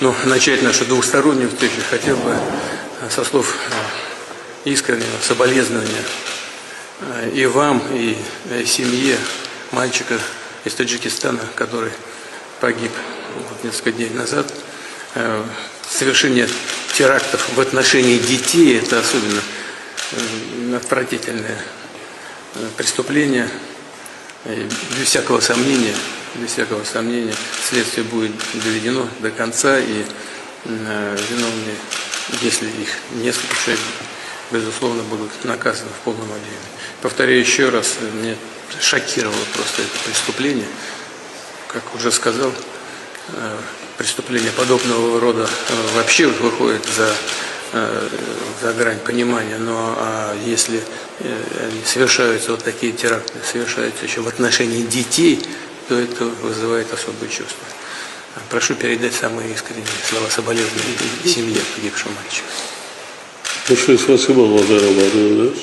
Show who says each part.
Speaker 1: Ну, начать нашу двухстороннюю встречу хотел бы со слов искреннего соболезнования и вам, и семье мальчика из Таджикистана, который погиб несколько дней назад. Совершение терактов в отношении детей – это особенно отвратительное преступление. И без всякого сомнения, следствие будет доведено до конца, и виновные, если их несколько человек, безусловно, будут наказаны в полном объеме. Повторяю еще раз, меня шокировало просто это преступление. Как уже сказал, преступления подобного рода вообще выходят за грань понимания, но если совершаются вот такие теракты, совершаются еще в отношении детей, то это вызывает особое чувство. Прошу передать самые искренние слова соболезнования семье погибшего мальчика.
Speaker 2: Большое спасибо, Владимир Владимирович.